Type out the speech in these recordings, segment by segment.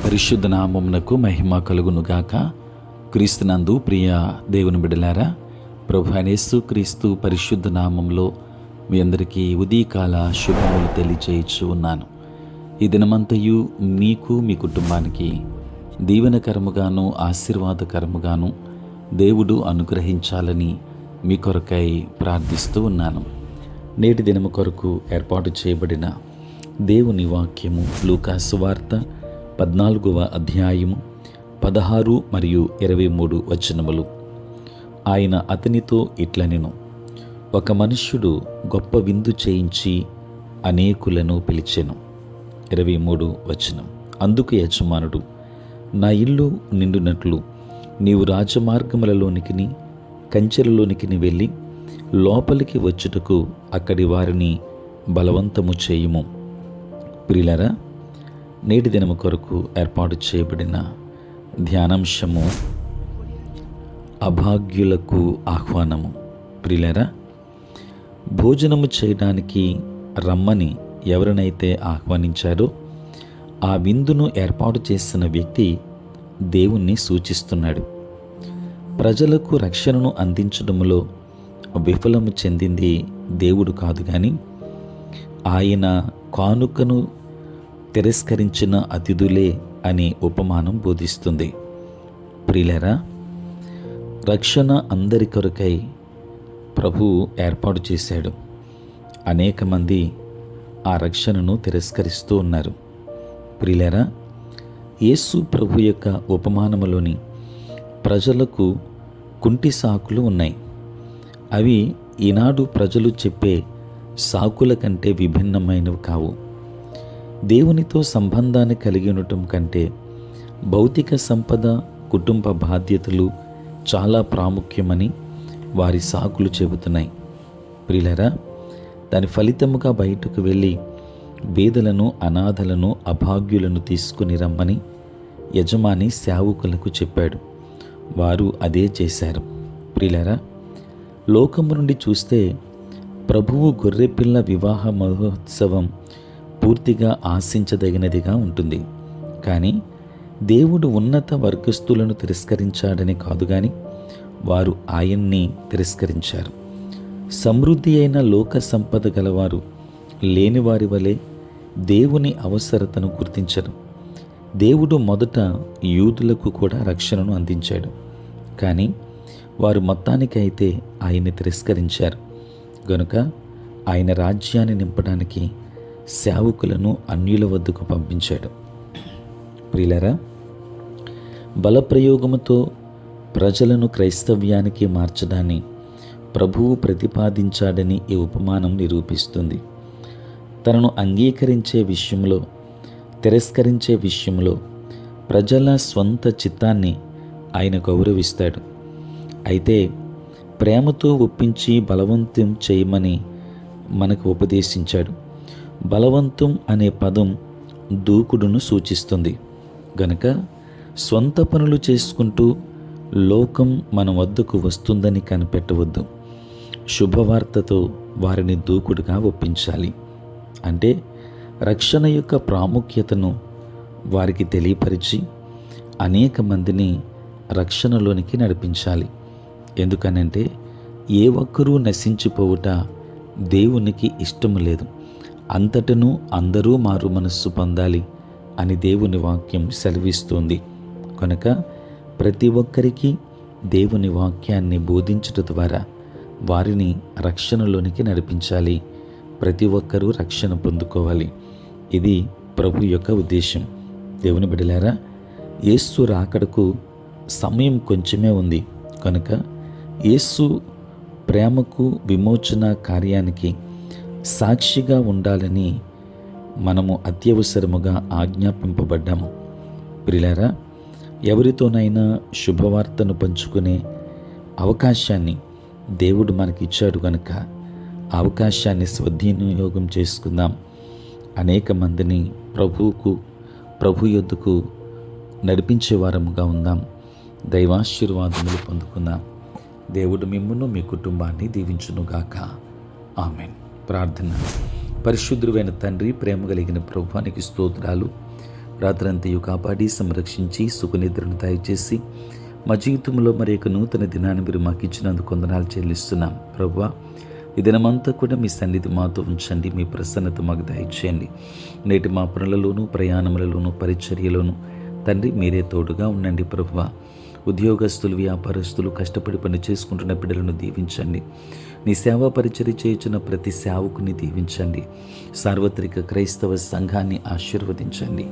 పరిశుద్ధ నామమునకు మహిమ కలుగునుగాక. క్రీస్తునందు ప్రియ దేవుని బిడ్డలారా, ప్రభు అయిన యేసు క్రీస్తు పరిశుద్ధ నామంలో మీ అందరికీ ఉదయకాల శుభములు తెలియచేయచ్చు ఉన్నాను. ఈ దినమంతయు మీకు మీ కుటుంబానికి దీవెనకరముగాను ఆశీర్వాదకరముగాను దేవుడు అనుగ్రహించాలని మీ కొరకై ప్రార్థిస్తూ ఉన్నాను. నేటి దినము కొరకు ఏర్పాటు చేయబడిన దేవుని వాక్యము లూకా సువార్త 14వ అధ్యాయము 16 మరియు 23 వచనములు. ఆయన అతనితో ఇట్లనెను, ఒక మనుష్యుడు గొప్ప విందు చేయించి అనేకులను పిలిచెను. 23 వచనం. అందుకు యజమానుడు, నా ఇల్లు నిండునట్లు నీవు రాజమార్గములలోనికి కంచెలలోనికి వెళ్ళి లోపలికి వచ్చుటకు అక్కడి వారిని బలవంతము చేయుము. ప్రియులారా, నేటి దినము కొరకు ఏర్పాటు చేయబడిన ధ్యానాంశము అభాగ్యులకు ఆహ్వానము. ప్రియులారా, భోజనము చేయడానికి రమ్మని ఎవరినైతే ఆహ్వానించారో ఆ విందును ఏర్పాటు చేసిన వ్యక్తి దేవుణ్ణి సూచిస్తున్నాడు. ప్రజలకు రక్షణను అందించడంలో విఫలము చెందింది దేవుడు కాదు, కానీ ఆయన కానుకను తిరస్కరించిన అతిథులే అనే ఉపమానం బోధిస్తుంది. ప్రియులారా, రక్షణ అందరి కొరకై ప్రభువు ఏర్పాటు చేశాడు. అనేక మంది ఆ రక్షణను తిరస్కరిస్తూ ఉన్నారు. ప్రియులారా, యేసు ప్రభు యొక్క ఉపమానములోని ప్రజలకు కుంటి సాకులు ఉన్నాయి. అవి ఈనాడు ప్రజలు చెప్పే సాకుల కంటే విభిన్నమైనవి కావు. దేవునితో సంబంధాన్ని కలిగి ఉండటం కంటే భౌతిక సంపద, కుటుంబ బాధ్యతలు చాలా ప్రాముఖ్యమని వారి సాకులు చెబుతున్నాయి. ప్రియులారా, దాని ఫలితముగా బయటకు వెళ్ళి బీదలను, అనాథలను, అభాగ్యులను తీసుకుని రమ్మని యజమాని సేవకులకు చెప్పాడు. వారు అదే చేశారు. ప్రియులారా, లోకము నుండి చూస్తే ప్రభువు గొర్రెపిల్ల వివాహ మహోత్సవం పూర్తిగా ఆశించదగినదిగా ఉంటుంది. కానీ దేవుడు ఉన్నత వర్గస్థులను తిరస్కరించాడని కాదు, కానీ వారు ఆయన్ని తిరస్కరించారు. సమృద్ధి అయిన లోక సంపద గలవారు లేని వారి వలె దేవుని అవసరతను గుర్తించరు. దేవుడు మొదట యూదులకు కూడా రక్షణను అందించాడు, కానీ వారు మొత్తానికైతే ఆయన్ని తిరస్కరించారు. గనుక ఆయన రాజ్యాన్ని నింపడానికి సేవకులను అన్యుల వద్దకు పంపించాడు. ప్రియులారా, బలప్రయోగముతో ప్రజలను క్రైస్తవ్యానికి మార్చడాన్ని ప్రభువు ప్రతిపాదించాడని ఈ ఉపమానం నిరూపిస్తుంది. తనను అంగీకరించే విషయంలో, తిరస్కరించే విషయంలో ప్రజల స్వంత చిత్తాన్ని ఆయన గౌరవిస్తాడు. అయితే ప్రేమతో ఒప్పించి బలవంతం చేయమని మనకు ఉపదేశించాడు. బలవంతం అనే పదం దూకుడును సూచిస్తుంది. గనుక స్వంత పనులు చేసుకుంటూ లోకం మన వద్దకు వస్తుందని కనిపెట్టవద్దు. శుభవార్తతో వారిని దూకుడుగా ఒప్పించాలి. అంటే రక్షణ యొక్క ప్రాముఖ్యతను వారికి తెలియపరిచి అనేక మందిని రక్షణలోనికి నడిపించాలి. ఎందుకనంటే ఏ ఒక్కరూ నశించిపోవుట దేవునికి ఇష్టము లేదు. అంతటను అందరూ మారు మనస్సు పొందాలి అని దేవుని వాక్యం సెలవిస్తుంది. కనుక ప్రతి ఒక్కరికి దేవుని వాక్యాన్ని బోధించడం ద్వారా వారిని రక్షణలోనికి నడిపించాలి. ప్రతి ఒక్కరూ రక్షణ పొందుకోవాలి. ఇది ప్రభు యొక్క ఉద్దేశం. దేవుని బిడ్డలారా, యేసు రాకడకు సమయం కొంచెమే ఉంది. కనుక యేసు ప్రేమకు, విమోచన కార్యానికి సాక్షిగా ఉండాలని మనము అత్యవసరముగా ఆజ్ఞాపింపబడ్డాము. ప్రియులారా, ఎవరితోనైనా శుభవార్తను పంచుకునే అవకాశాన్ని దేవుడు మనకిచ్చాడు. కనుక అవకాశాన్ని స్వద్వినియోగం చేసుకుందాం. అనేక మందిని ప్రభు యొద్దకు నడిపించే వారముగా ఉందాం. దైవాశీర్వాదములు పొందుకుందాం. దేవుడు మిమ్మును, మీ కుటుంబాన్ని దీవించునుగాక. ఆమెన్. ప్రార్థన. పరిశుద్ధుడైన తండ్రి, ప్రేమ కలిగిన ప్రభువానికి స్తోత్రాలు. రాత్రంతయు కాపాడి సంరక్షించి సుఖనిద్రను దయచేసి మా జీవితంలో మరి యొక్క నూతన దినాన్ని మీరు మాకు ఇచ్చినందుకు వందనాలు చెల్లిస్తున్నాం. ప్రభువా, ఈ దినమంతా కూడా మీ సన్నిధి మాతో ఉంచండి, మీ ప్రసన్నత మాకు దయచేయండి. నేటి మా పనులలోనూ ప్రయాణములలోనూ పరిచర్యలోనూ తండ్రి మీరే తోడుగా ఉండండి. ప్రభువా, ఉద్యోగస్తులు వ్యాపారస్తులు కష్టపడి పని చేసుకుంటున్న బిడ్డలను దీవించండి. నీ సేవా పరిచర్య చేయుచున్న ప్రతి సేవకుని దీవించండి. సార్వత్రిక క్రైస్తవ సంఘాన్ని ఆశీర్వదించండి.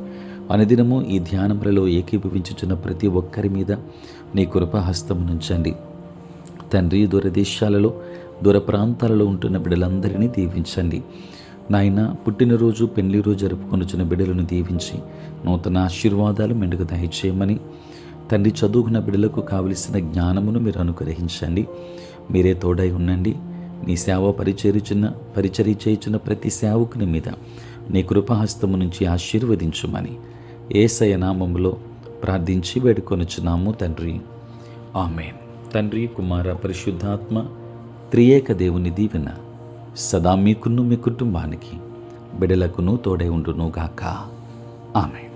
అనుదినము ఈ ధ్యానములలో ఏకీభవించుచున్న ప్రతి ఒక్కరి మీద నీ కృపాహస్తం నుంచండి. తండ్రి, దూరదేశాలలో దూర ప్రాంతాలలో ఉంటున్న బిడ్డలందరినీ దీవించండి. నాయన, పుట్టినరోజు పెళ్లి రోజు జరుపుకొనుచున్న బిడ్డలను దీవించి నూతన ఆశీర్వాదాలు మెండుగా దయచేయమని తండ్రి, చదువుకున్న బిడ్డలకు కావలసిన జ్ఞానమును మీరు అనుగ్రహించండి. మీరే తోడై ఉండండి. నీ సేవ పరిచర్య చేయుచున్న ప్రతి సేవకుని మీద నీ కృపాహస్తము నుంచి ఆశీర్వదించుమని యేసయ్య నామములో ప్రార్థించి వేడుకొనుచున్నాము తండ్రి. ఆమేన్. తండ్రి, కుమార, పరిశుద్ధాత్మ త్రియేక దేవుని దీవెన సదా మీకును మీ కుటుంబానికి బిడ్డలకును తోడై ఉండును గాక. ఆమేన్.